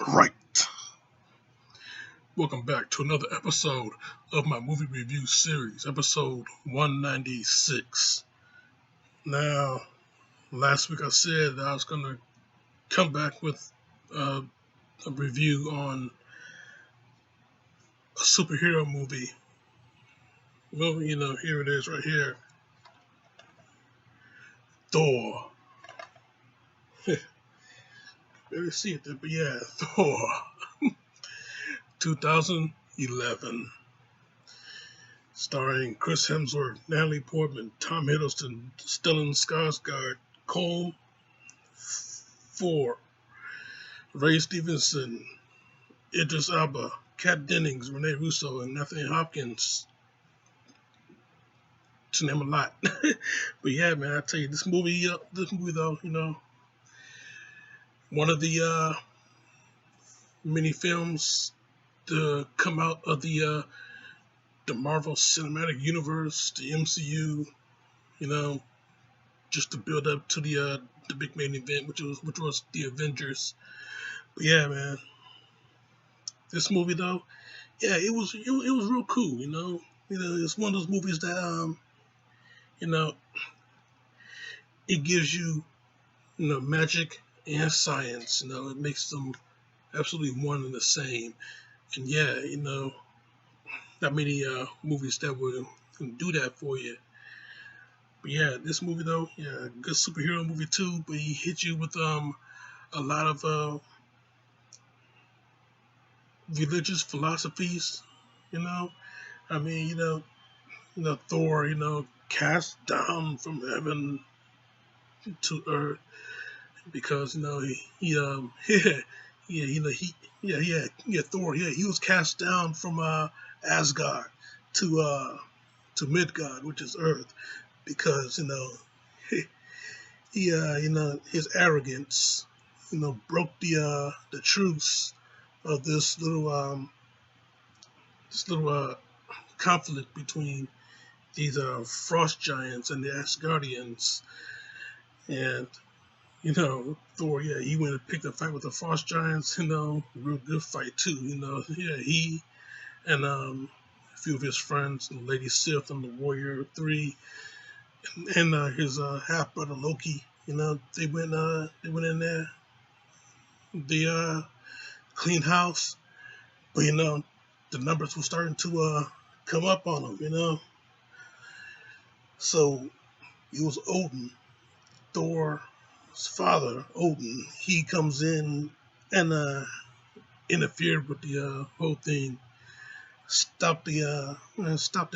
Right. Welcome back to another episode of my movie review series, episode 196. Now, last week I said that I was going to come back with a review on a superhero movie. Well, here it is right here. Thor. Barely see it there, but yeah, Thor. 2011. Starring Chris Hemsworth, Natalie Portman, Tom Hiddleston, Stellan Skarsgård, Cole Thor, Ray Stevenson, Idris Elba, Kat Dennings, Renee Russo, and Anthony Hopkins, to name a lot. But yeah, man, I tell you, this movie though, one of the mini films to come out of the Marvel Cinematic Universe, the MCU, just to build up to the big main event, which was the Avengers. But yeah, man, this movie though, yeah, it was real cool. It's one of those movies that you know, it gives you magic and science. It makes them absolutely one and the same. And yeah, not many movies that would do that for you. But yeah, this movie though, yeah, good superhero movie too. But he hit you with a lot of religious philosophies. You know, I mean, Thor, cast down from heaven to earth because yeah, Thor, yeah, he was cast down from Asgard to Midgard, which is Earth, because he his arrogance broke the truce of this little conflict between these frost giants and the Asgardians. And Thor, yeah, he went and picked a fight with the frost giants, real good fight too. Yeah, he and a few of his friends, Lady Sif and the Warrior 3, and his half brother Loki, they went in there, the clean house, but the numbers were starting to come up on them, so it was Odin, Thor's father, Odin. He comes in and interfered with the whole thing, stopped the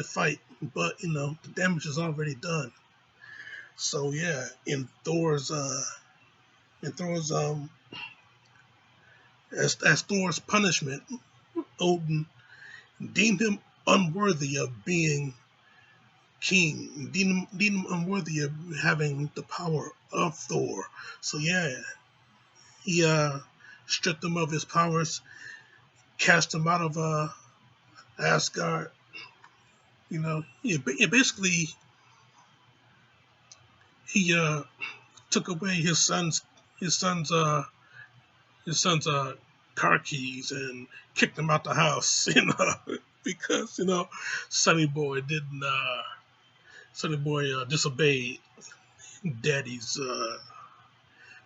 fight, but the damage is already done. So yeah, as Thor's punishment, Odin deemed him unworthy of being king, deemed him unworthy of having the power of Thor. So yeah, he stripped him of his powers, cast him out of Asgard. Basically he took away his son's car keys and kicked him out the house, because Sonny Boy disobeyed Daddy's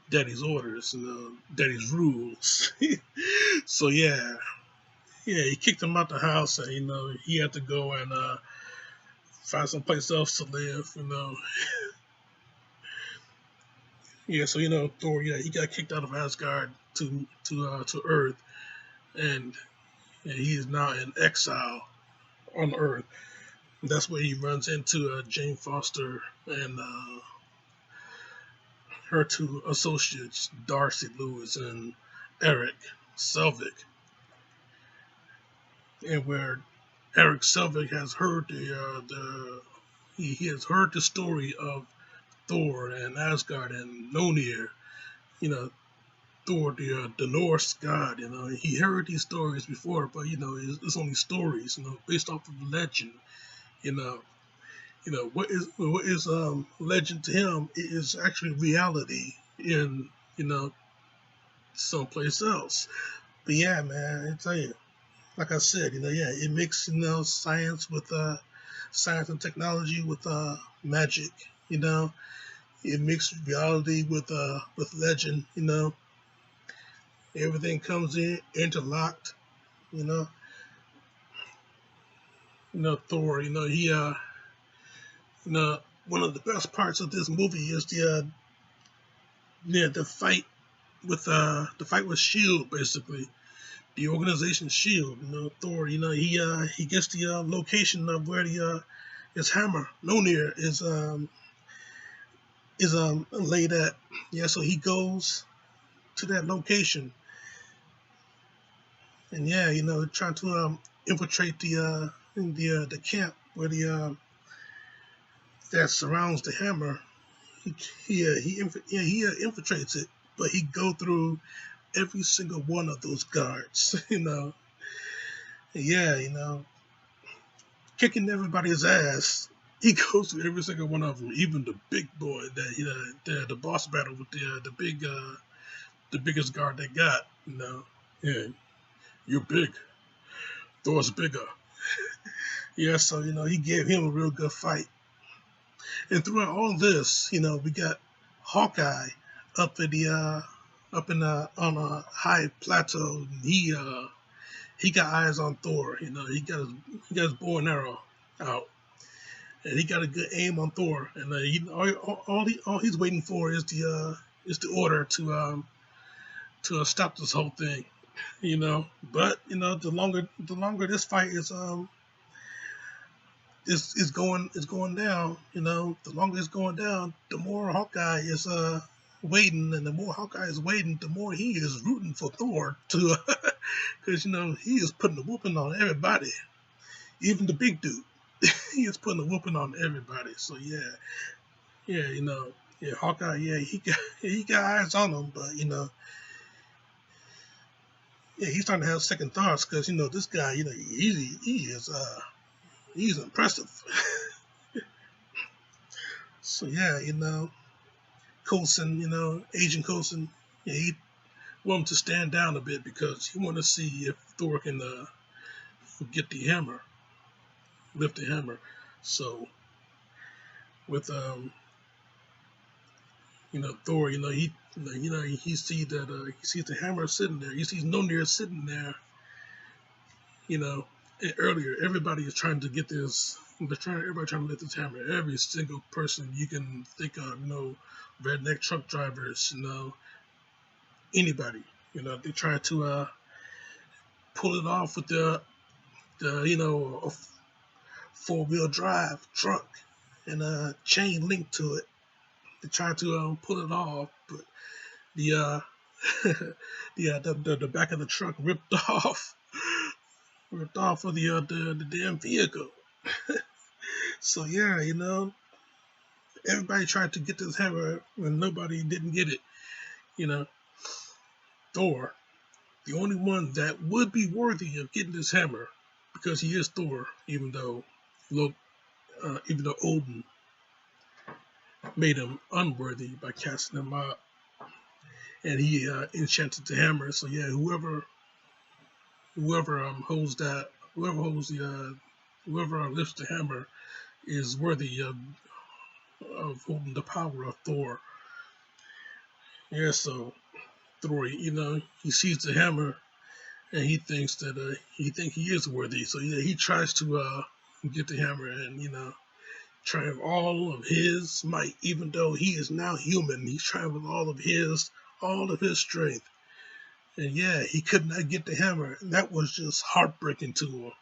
Daddy's orders, Daddy's rules. So yeah, he kicked him out the house, and he had to go and find someplace else to live. Yeah, so Thor, yeah, he got kicked out of Asgard to Earth, and he is now in exile on Earth. That's where he runs into Jane Foster and her two associates, Darcy Lewis and Eric Selvig, and where Eric Selvig has heard he has heard the story of Thor and Asgard and Mjolnir, you know, Thor, the Norse god. He heard these stories before, but it's only stories, based off of legend. You know, what is legend to him is actually reality in someplace else. But yeah, man, I tell you, like I said, yeah, it mixes science and technology with magic. You know, it mixed reality with legend. Everything comes in interlocked. You know, Thor. You know, one of the best parts of this movie is the fight with Shield, basically the organization Shield. Thor. He gets the location of where the his hammer Mjolnir is laid at. Yeah, so he goes to that location, and yeah, trying to infiltrate the camp where the that surrounds the hammer. He infiltrates it, but he go through every single one of those guards. Yeah, kicking everybody's ass. He goes through every single one of them, even the big boy that the boss battle with the biggest guard they got. Yeah, you're big. Thor's bigger. Yeah, so he gave him a real good fight. And throughout all this, we got Hawkeye up in the up in on a high plateau. And he got eyes on Thor. He got his bow and arrow out, and he got a good aim on Thor. And all he's waiting for is the order to stop this whole thing. But the longer this fight is going down. The longer it's going down, the more Hawkeye is waiting, and the more Hawkeye is waiting, the more he is rooting for Thor to, because he is putting a whooping on everybody, even the big dude. He is putting a whooping on everybody. So yeah, yeah, Hawkeye, yeah, he got eyes on him, but yeah, he's starting to have second thoughts because this guy, he's impressive. So yeah, Coulson, Agent Coulson, yeah, he want him to stand down a bit because he want to see if Thor can get the hammer, lift the hammer. So with Thor, he sees that he sees the hammer sitting there. He sees Mjolnir sitting there. And earlier everybody is trying to get this. Everybody trying to lift this hammer. Every single person you can think of, redneck truck drivers, anybody, they try to pull it off with a 4-wheel drive truck and a chain linked to it. They try to pull it off, but the the back of the truck ripped off of the damn vehicle. So yeah, everybody tried to get this hammer and nobody didn't get it. Thor, the only one that would be worthy of getting this hammer, because he is Thor, even though Odin made him unworthy by casting him out, and he enchanted the hammer. So yeah, whoever lifts the hammer is worthy of holding the power of Thor. Yeah, so Thor, he sees the hammer and he thinks that he is worthy. So yeah, he tries to get the hammer and try with all of his might, even though he is now human. He's trying with all of his strength. And yeah, he could not get the hammer. And that was just heartbreaking to him.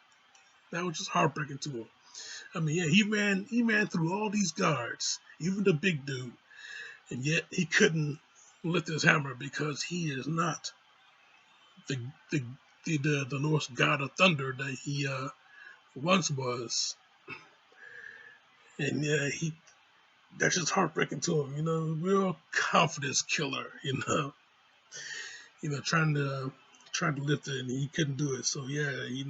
I mean, yeah, he ran through all these guards, even the big dude, and yet he couldn't lift his hammer because he is not the Norse god of thunder that he once was. And yeah, that's just heartbreaking to him, real confidence killer, trying to lift it and he couldn't do it. So yeah, he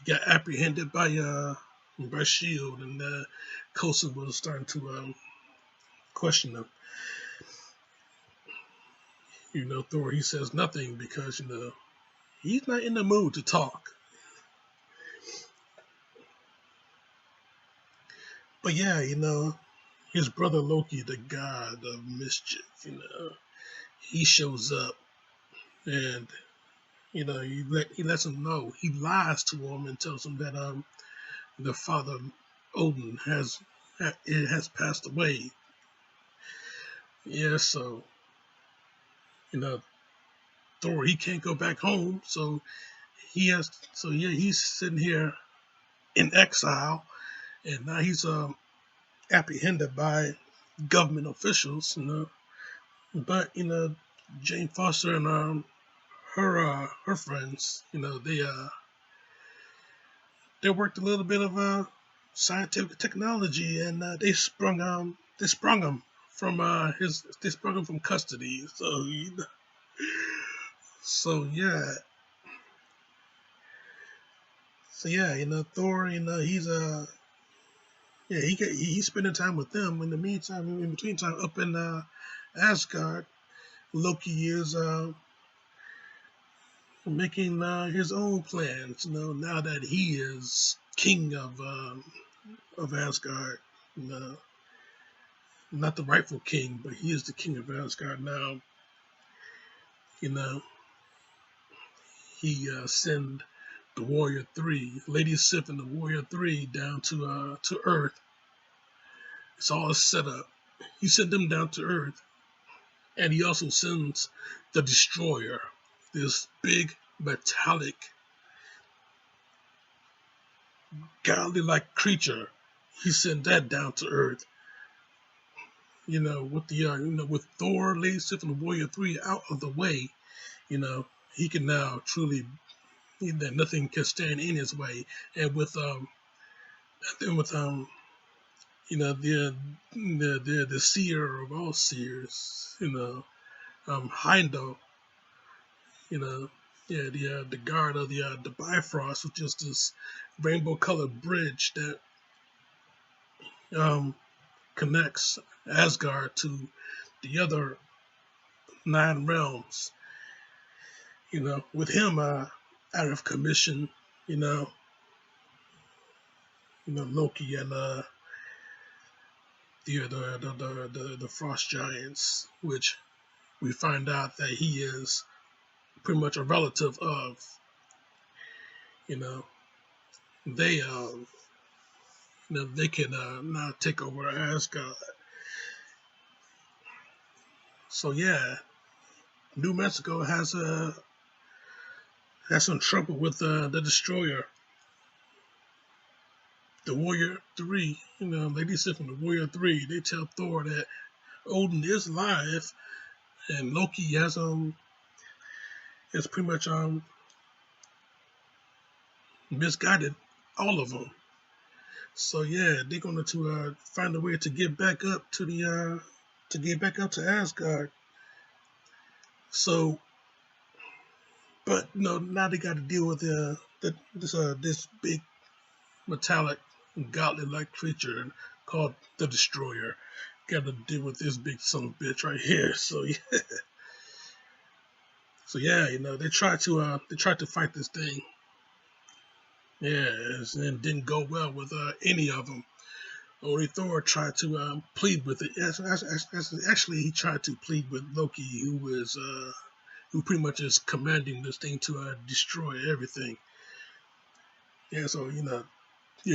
got apprehended by Shield, and Coulson was starting to question him. Thor, he says nothing because, he's not in the mood to talk. But yeah, his brother Loki, the god of mischief, he shows up and, he lets him know. He lies to him and tells him that the father Odin has passed away. Yeah, so you know Thor, he can't go back home, so he's sitting here in exile, and now he's apprehended by government officials, But Jane Foster and her friends, they worked a little bit of scientific technology, and they sprung him from they sprung him from custody. So yeah, Thor, he's spending time with them. In the meantime, in between time, up in Asgard, Loki is making his own plans. Now that he is king of Asgard, not the rightful king, but he is the king of Asgard now. You know, he sent the Warrior Three, Lady Sif and the Warrior Three, down to Earth. It's all set up. He sent them down to Earth, and he also sends the Destroyer, this big metallic, godly-like creature. He sent that down to Earth. With Thor, Lady Sif, and the Warrior Three out of the way, he can now truly, that nothing can stand in his way. And the seer of all seers, Heimdall, the guard of the Bifrost, which is this rainbow-colored bridge that connects Asgard to the other 9 realms. With him out of commission, Loki and the Frost Giants, which we find out that he is pretty much a relative of. They they can now take over Asgard. So yeah, New Mexico has some trouble with the Destroyer. The Warrior Three, Lady Sif and the Warrior Three, they tell Thor that Odin is alive, and Loki has pretty much misguided all of them. So yeah, they're going to find a way to get back up to Asgard. So, but now they got to deal with this big metallic godly-like creature called the Destroyer. Got to deal with this big son of a bitch right here. So yeah, they tried to fight this thing. Yeah, and didn't go well with any of them. Only Thor tried to plead with it. Actually, he tried to plead with Loki, who pretty much is commanding this thing to destroy everything. Yeah, so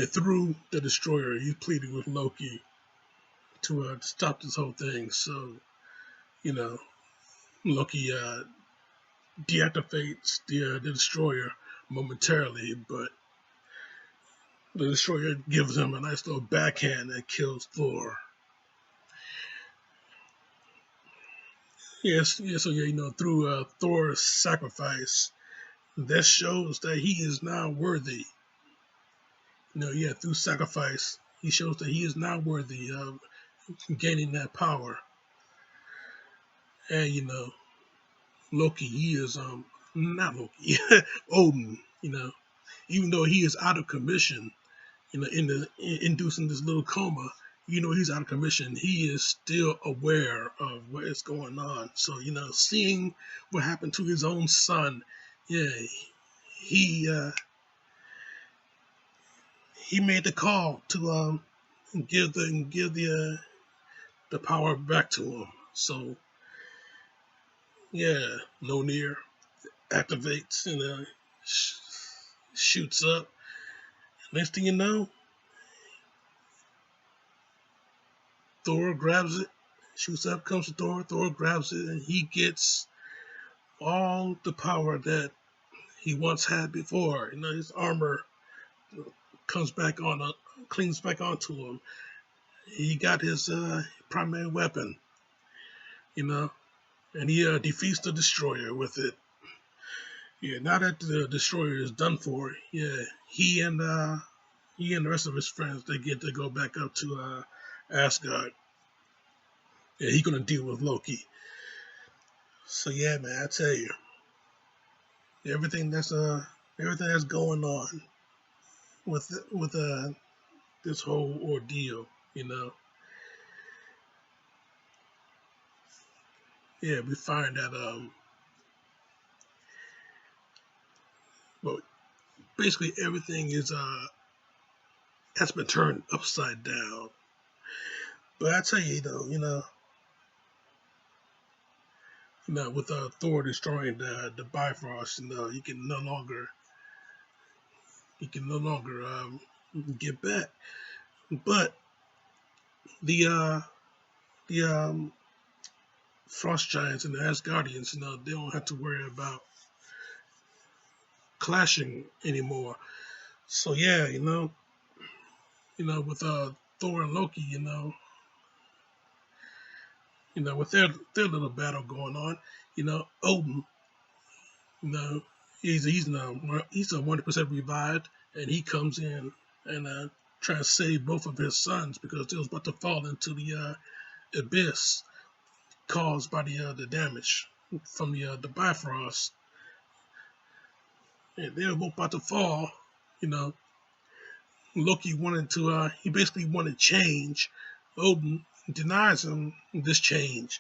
through the Destroyer, he pleaded with Loki to stop this whole thing. So Loki deactivates the Destroyer momentarily, but the Destroyer gives him a nice little backhand and kills Thor. Yes, so through Thor's sacrifice, that shows that he is now worthy. Through sacrifice, he shows that he is now worthy of gaining that power. And Loki, he is not Loki, Odin. Even though he is out of commission, inducing this little coma, he's out of commission, he is still aware of what is going on. So, seeing what happened to his own son, yeah, he he made the call to give the power back to him. So yeah, Lonir activates and shoots up. Next thing you know, Thor grabs it, shoots up, comes to Thor. Thor grabs it, and he gets all the power that he once had before. His armor comes back on, cleans back onto him. He got his primary weapon, you know, and he defeats the destroyer with it. Yeah, now that the destroyer is done for, yeah, he and the rest of his friends, they get to go back up to Asgard. Yeah, he's gonna deal with Loki. So yeah, man, I tell you, everything that's everything that's going on with this whole ordeal, you know. Yeah, we find that well, basically everything is has been turned upside down. But I tell you though, with Thor destroying the Bifrost, he can no longer get back. But the the Frost Giants and the Asgardians, they don't have to worry about clashing anymore. So yeah, with Thor and Loki, with their little battle going on, Odin, you know, he's a 100% revived, and he comes in and tries to save both of his sons because they was about to fall into the abyss caused by the damage from the Bifrost. And they were both about to fall. You know, Loki wanted to. He basically wanted change. Odin denies him this change.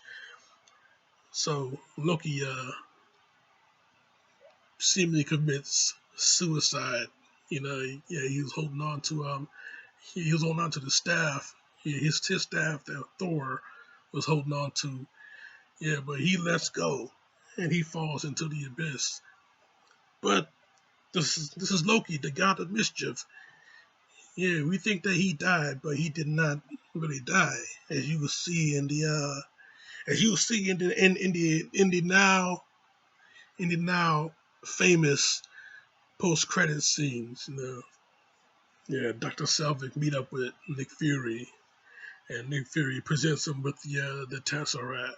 So Loki seemingly commits suicide. Yeah, he was holding on to he was holding on to the staff. Yeah, his staff that Thor was holding on to. Yeah, but he lets go and he falls into the abyss. But this is Loki, the god of mischief. Yeah, we think that he died, but he did not really die, as you will see in the now famous post credit scenes. Yeah, Dr. Selvig meet up with Nick Fury, and Nick Fury presents him with the Tesseract,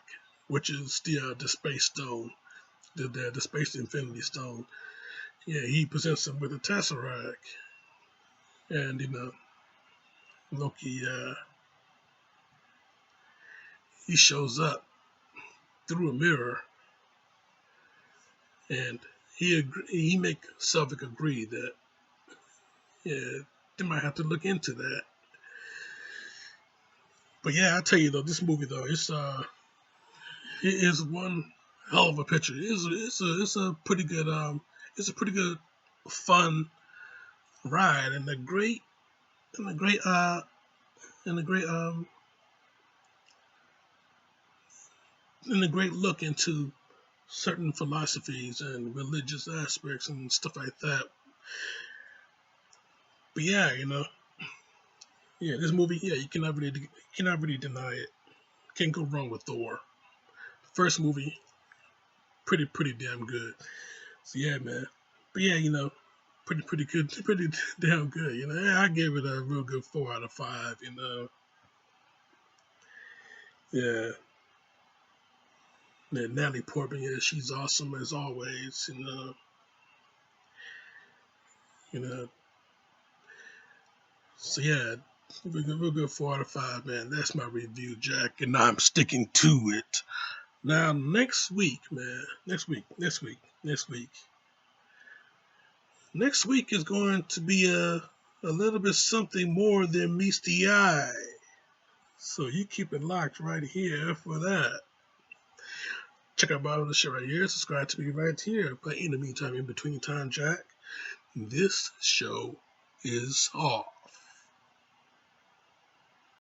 which is the Space Stone, the Space Infinity Stone. Yeah, he presents him with the Tesseract, and Loki he shows up through a mirror, and he make Selvig agree that yeah they might have to look into that. But yeah, I tell you though, this movie though, it is one hell of a picture. It's a pretty good fun ride and a great and a great and a great look into certain philosophies and religious aspects and stuff like that. But yeah, yeah, this movie, yeah, you cannot really deny it. Can't go wrong with Thor. First movie, pretty damn good. So yeah, man. But yeah, pretty good, pretty damn good. I gave it a real good 4 out of 5. Yeah. Yeah, Natalie Portman, yeah, she's awesome as always. You know. So yeah, real good 4 out of 5, man. That's my review, Jack, and I'm sticking to it. Now next week, man. Next week is going to be a little bit something more than meets the eye. So you keep it locked right here for that. Check out bottom of the show right here. Subscribe to me right here. But in the meantime, in between time, Jack, this show is off.